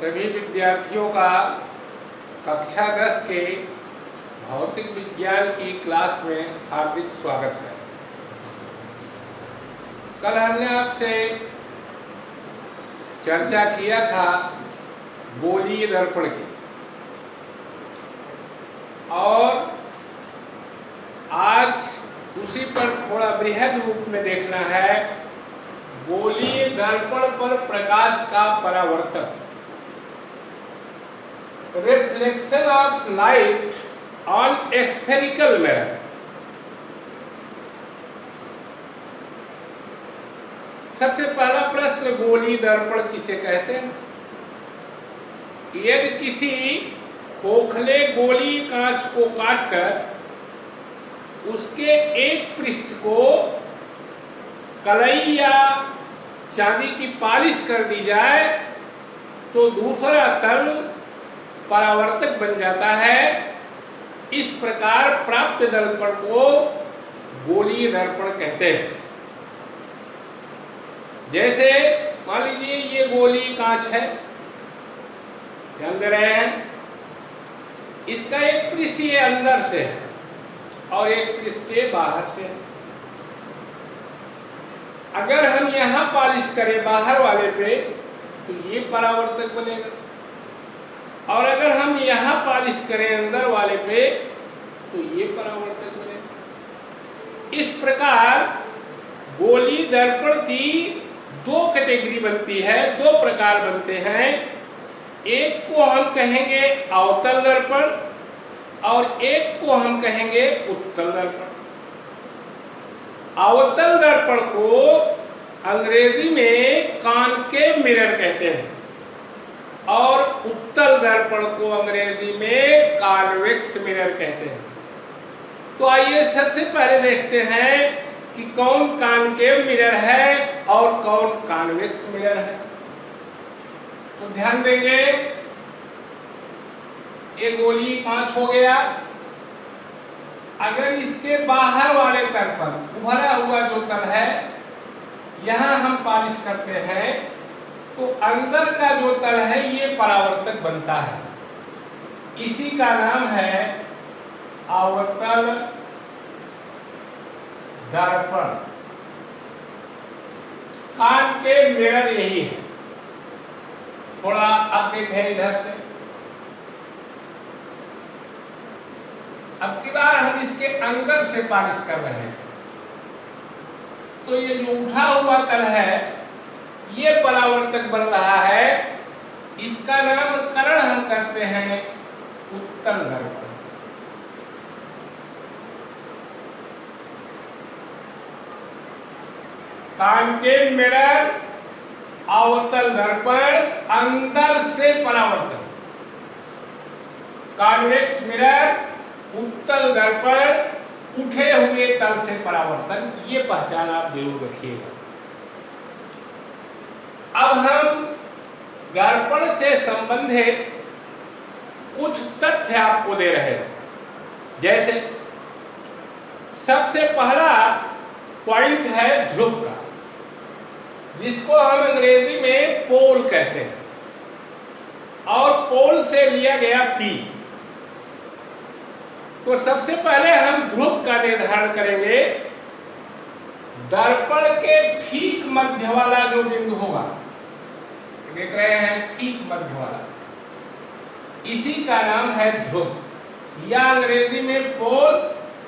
सभी विद्यार्थियों का कक्षा 10 के भौतिक विज्ञान की क्लास में हार्दिक स्वागत है। कल हमने आपसे चर्चा किया था गोलीय दर्पण की, और आज उसी पर थोड़ा बृहद रूप में देखना है। गोलीय दर्पण पर प्रकाश का परावर्तन, reflection of light on spherical mirror. सबसे पहला प्रश्न, गोलीय दर्पण किसे कहते हैं? यदि किसी खोखले गोलीय कांच को काटकर उसके एक पृष्ठ को कलई या चांदी की पॉलिश कर दी जाए तो दूसरा तल परावर्तक बन जाता है। इस प्रकार प्राप्त दर्पण को गोलीय दर्पण कहते हैं। जैसे मान लीजिए ये गोलीय कांच है, ध्यान दे रहे हैं, इसका एक पृष्ठ ये अंदर से है और एक पृष्ठ ये बाहर से है। अगर हम यहाँ पॉलिश करें बाहर वाले पे तो ये परावर्तक बनेगा, और अगर हम यहाँ पॉलिश करें अंदर वाले पे तो ये परावर्तक बनेगा। इस प्रकार गोलीय दर्पण की दो कैटेगरी बनती है, दो प्रकार बनते हैं। एक को हम कहेंगे अवतल दर्पण और एक को हम कहेंगे उत्तल दर्पण। अवतल दर्पण को अंग्रेजी में कॉनकेव मिरर कहते हैं और उत्तल दर्पण को अंग्रेजी में कॉन्वेक्स मिरर कहते हैं। तो आइए सबसे पहले देखते हैं कि कौन कॉनकेव मिरर है और कौन कॉन्वेक्स मिरर है। तो ध्यान देंगे, ये गोलीय कांच हो गया। अगर इसके बाहर वाले तल पर उभरा हुआ जो तल है, यहां हम पॉलिश करते हैं तो अंदर का जो तल है ये परावर्तक बनता है। इसी का नाम है अवतल दर्पण। कॉनकेव मिरर यही है। थोड़ा अब देखें इधर से। अब की बार हम इसके अंदर से पॉलिश कर रहे हैं तो ये जो उठा हुआ तल है ये परावर्तक बन रहा है। इसका नामकरण हम करते हैं उत्तल दर्पण। कॉनकेव मिरर, अवतल दर्पण, अंदर से परावर्तन। कॉन्वेक्स मिरर, उत्तल दर्पण, उठे हुए तल से परावर्तन। ये पहचान आप जरूर रखिएगा। अब हम दर्पण से संबंधित कुछ तथ्य आपको दे रहे हैं। जैसे सबसे पहला पॉइंट है ध्रुव का, जिसको हम अंग्रेजी में पोल कहते हैं, और पोल से लिया गया P। तो सबसे पहले हम ध्रुव का निर्धारण करेंगे। दर्पण के ठीक मध्य वाला जो बिंदु होगा, देख रहे हैं, ठीक मध्य वाला, इसी का नाम है ध्रुव या अंग्रेजी में पोल।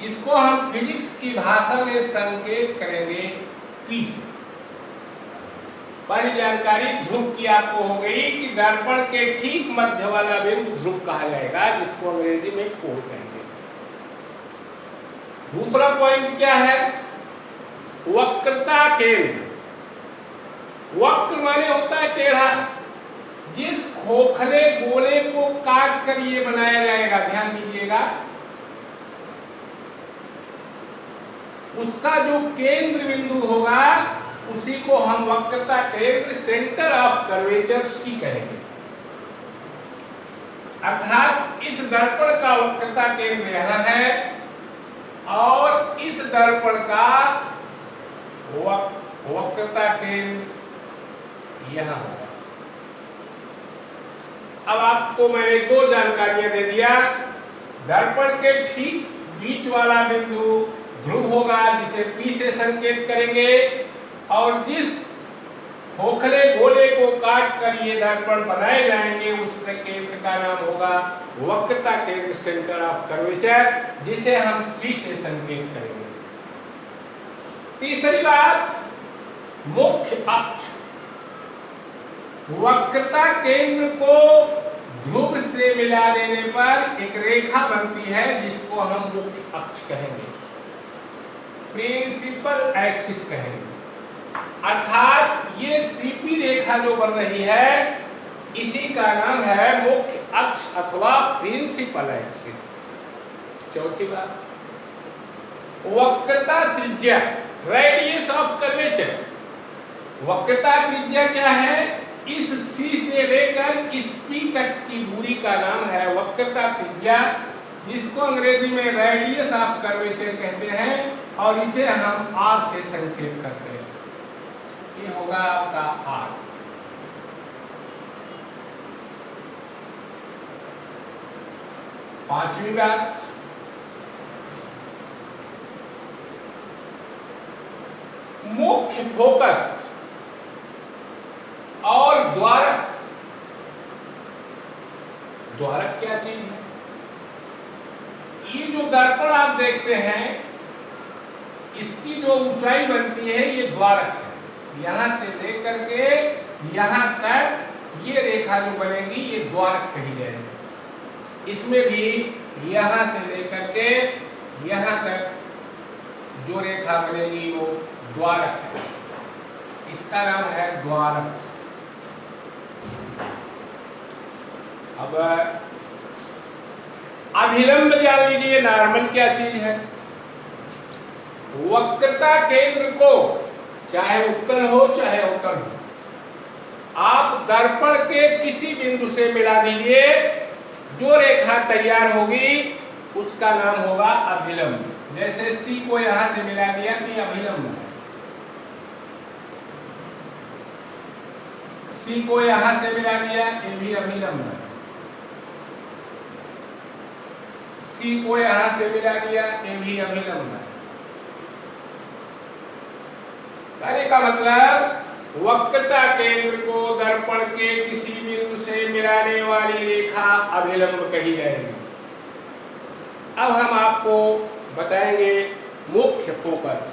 इसको हम फिजिक्स की भाषा में संकेत करेंगे P से। पहली जानकारी ध्रुव की आपको हो गई कि दर्पण के ठीक मध्य वाला बिंदु ध्रुव कहा जाएगा, जिसको अंग्रेजी में पोल कहेंगे। दूसरा पॉइंट क्या है? वक्रता केंद्र। वक्र माने होता है टेढ़ा। जिस खोखले गोले को काट कर ये बनाया जाएगा, ध्यान दीजिएगा, उसका जो केंद्र बिंदु होगा उसी को हम वक्रता केंद्र, सेंटर ऑफ कर्वेचर C कहेंगे। अर्थात इस दर्पण का वक्रता केंद्र यहाँ है और इस दर्पण का वक्रता केंद्र यहाँ होगा। अब आपको मैंने दो जानकारियां दे दिया। दर्पण के ठीक बीच वाला बिंदु ध्रुव होगा जिसे P से संकेत करेंगे, और जिस खोखले गोले को काट कर ये दर्पण बनाए जाएंगे उसके केंद्र का नाम होगा वक्रता केंद्र, सेंटर ऑफ कर्वेचर, जिसे हम C से संकेत करेंगे। तीसरी बात, मुख्य अक्ष। वक्रता केंद्र को ध्रुव से मिला देने पर एक रेखा बनती है जिसको हम मुख्य अक्ष कहेंगे, प्रिंसिपल एक्सिस कहेंगे। अर्थात ये सीपी रेखा जो बन रही है इसी का नाम है मुख्य अक्ष अथवा प्रिंसिपल एक्सिस। चौथी बात, वक्रता त्रिज्या, रेडियस ऑफ कर्वेचर। वक्रता त्रिज्या क्या है? इस C से लेकर इस P तक की दूरी का नाम है वक्रता त्रिज्या, जिसको अंग्रेजी में रेडियस ऑफ कर्वेचर कहते हैं, और इसे हम R से संकेत करते हैं। ये होगा आपका R। पांचवी बात, मुख्य फोकस और द्वारक। द्वारक क्या चीज है? ये जो दर्पण आप देखते हैं इसकी जो ऊंचाई बनती है ये द्वारक है। यहां से लेकर के यहां तक ये रेखा जो बनेगी ये द्वारक कही जाएगी। इसमें भी यहां से लेकर के यहां तक जो रेखा बनेगी वो द्वारक है, इसका नाम है द्वारक। अब अभिलंब जान लीजिए, नॉर्मल क्या चीज है? वक्रता केंद्र को चाहे उत्तल हो चाहे अवतल हो, आप दर्पण के किसी बिंदु से मिला दीजिए, जो रेखा तैयार होगी उसका नाम होगा अभिलंब। जैसे C को यहां से मिला दिया तो ये अभिलंब है। C को यहां से मिला दिया, ये भी अभिलंब है। C को यहां से मिला दिया, ये भी अभिलंब है। कहने का मतलब वक्रता केंद्र को दर्पण के किसी बिंदु से मिलाने वाली रेखा अभिलंब कही जाएगी। अब हम आपको बताएंगे मुख्य फोकस।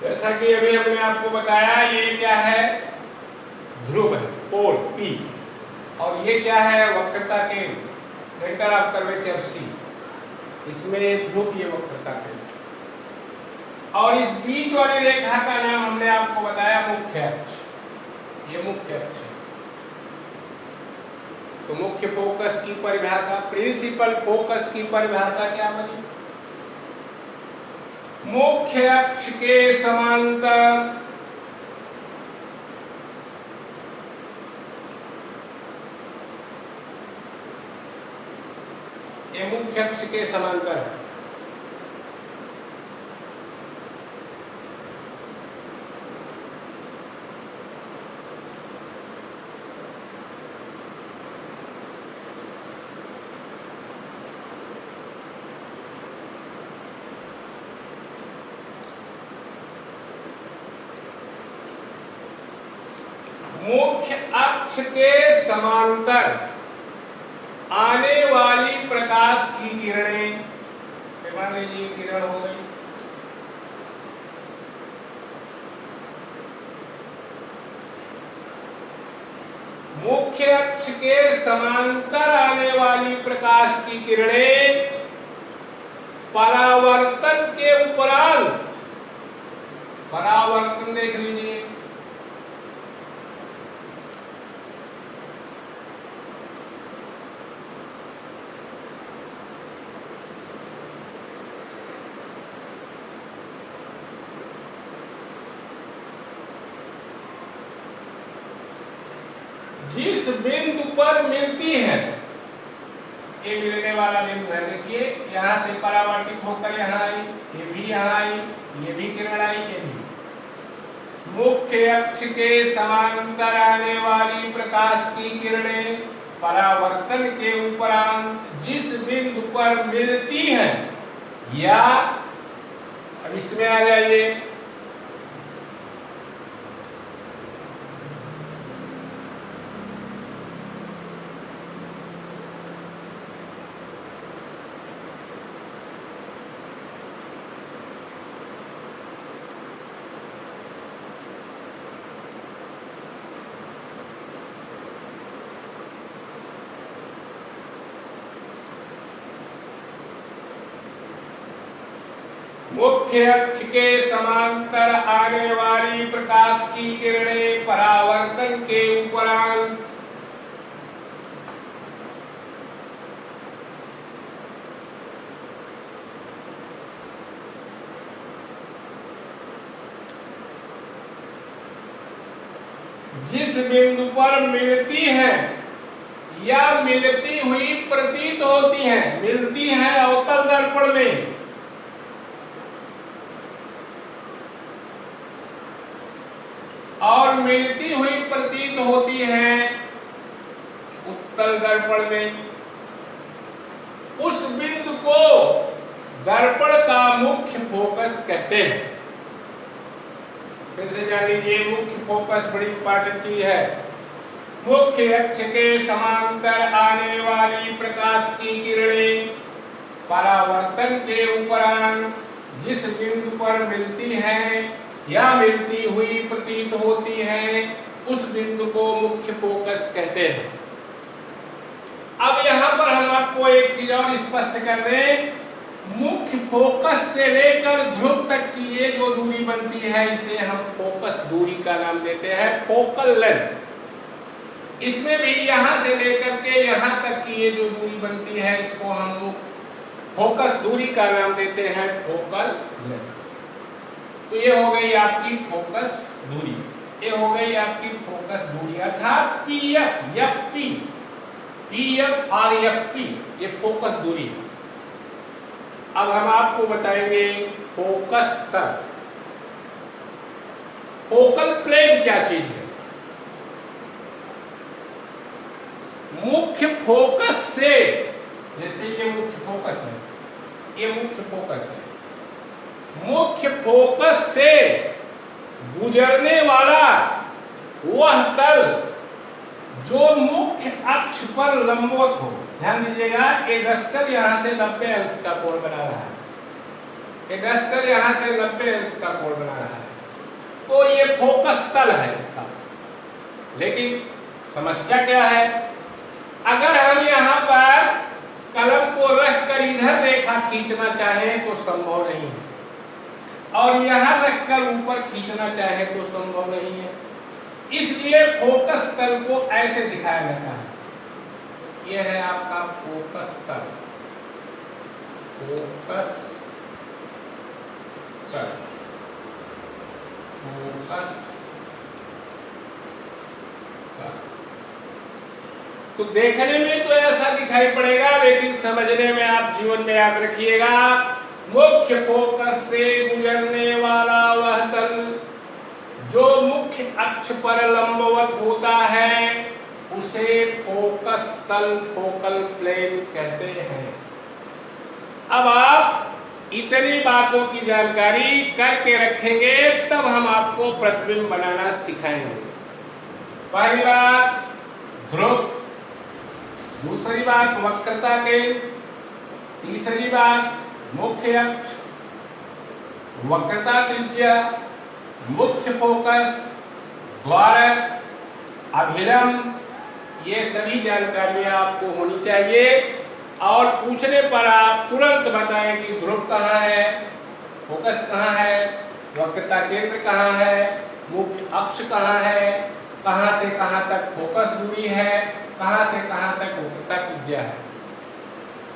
जैसा कि अभी हमने आपको बताया, ये क्या है? ध्रुव है, पोल P, और ये क्या है? वक्रता केंद्र, सेंटर ऑफ कर्वेचर C। इसमें ध्रुव, ये वक्रता केंद्र, और इस बीच वाली रेखा का नाम हमने आपको बताया मुख्य अक्ष। ये मुख्य अक्ष है। तो मुख्य फोकस की परिभाषा, प्रिंसिपल फोकस की परिभाषा क्या बनी? मुख्य अक्ष के समांतर ये मुख्य अक्ष के समांतर है। मुख्य अक्ष के समांतर आने वाली प्रकाश की किरणें, मान लीजिए किरण हो गई, मुख्य अक्ष के समांतर आने वाली प्रकाश की किरणें परावर्तन के उपरांत, परावर्तन देख लीजिए, जिस बिंदु पर मिलती है, ये मिलने वाला बिंदु है, देखिए यहां से परावर्तित होकर यहां आई, ये भी यहां आई, ये भी किरण आई, ये भी। मुख्य अक्ष के समांतर आने वाली प्रकाश की किरणें परावर्तन के उपरांत जिस बिंदु पर मिलती है, या अब इसमें आ जाइए, मुख्य अक्ष के समांतर आने वाली प्रकाश की किरणें परावर्तन के उपरांत जिस बिंदु पर मिलती है या मिलती हुई प्रतीत होती है, मिलती है अवतल दर्पण में, और मिलती हुई प्रतीत होती है उत्तल दर्पण में, उस बिंदु को दर्पण का मुख्य फोकस कहते हैं। फिर से जान लीजिए, मुख्य फोकस बड़ी इंपॉर्टेंट चीज है। मुख्य अक्ष के समांतर आने वाली प्रकाश की किरणें परावर्तन के उपरांत जिस बिंदु पर मिलती हैं या मिलती हुई प्रतीत होती है, उस बिंदु को मुख्य फोकस कहते हैं। अब यहां पर हम आपको एक चीज और स्पष्ट कर दें, मुख्य फोकस से लेकर ध्रुव तक की ये जो दूरी बनती है, इसे हम फोकस दूरी का नाम देते हैं, फोकल लेंथ। इसमें भी यहां से लेकर के यहां तक की ये जो दूरी बनती है, इसको हम फोकस दूरी का नाम देते हैं, फोकल लेंथ। तो ये हो गई आपकी फोकस दूरी, ये हो गई आपकी फोकस दूरी, अर्थात पीएफ, एफपी, पीएफ और एफपी, ये फोकस दूरी है। अब हम आपको बताएंगे फोकस तल। फोकल प्लेन क्या चीज है? मुख्य फोकस से, जैसे ये मुख्य फोकस है, ये मुख्य फोकस है, मुख्य फोकस से गुजरने वाला वह तल जो मुख्य अक्ष पर लंबवत हो। ध्यान दीजिएगा, एक डस्टर यहां से 90 अंश का कोण बना रहा है, एक डस्टर यहां से 90 अंश का कोण बना रहा है, तो ये फोकस तल है इसका। लेकिन समस्या क्या है, अगर हम यहाँ पर कलम को रखकर इधर रेखा खींचना चाहें तो संभव नहीं है, और यहां रखकर ऊपर खींचना चाहे तो संभव नहीं है। इसलिए फोकस तल को ऐसे दिखाया जाता है। यह है आपका फोकस तल, फोकस तल, फोकस तल। तो देखने में तो ऐसा दिखाई पड़ेगा, लेकिन समझने में आप जीवन में याद रखिएगा, मुख्य फोकस से गुजरने वाला वह तल जो मुख्य अक्ष पर लंबवत होता है, उसे फोकस तल, फोकल प्लेन कहते हैं। अब आप इतनी बातों की जानकारी करके रखेंगे, तब हम आपको प्रतिबिंब बनाना सिखाएंगे। पहली बात ध्रुव, दूसरी बात वक्रता के, तीसरी बात मुख्य अक्ष, वक्रता त्रिज्या, मुख्य फोकस, द्वारक, अभिलंब, ये सभी जानकारियाँ आपको होनी चाहिए और पूछने पर आप तुरंत बताएं कि ध्रुव कहाँ है, फोकस कहाँ है, वक्रता केंद्र कहाँ है, मुख्य अक्ष कहाँ है, कहाँ से कहाँ तक फोकस दूरी है, कहाँ से कहाँ तक वक्रता त्रिज्या है।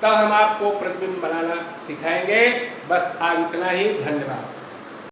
तब हम आपको प्रतिबिंब बनाना सिखाएंगे। बस आज इतना ही, धन्यवाद।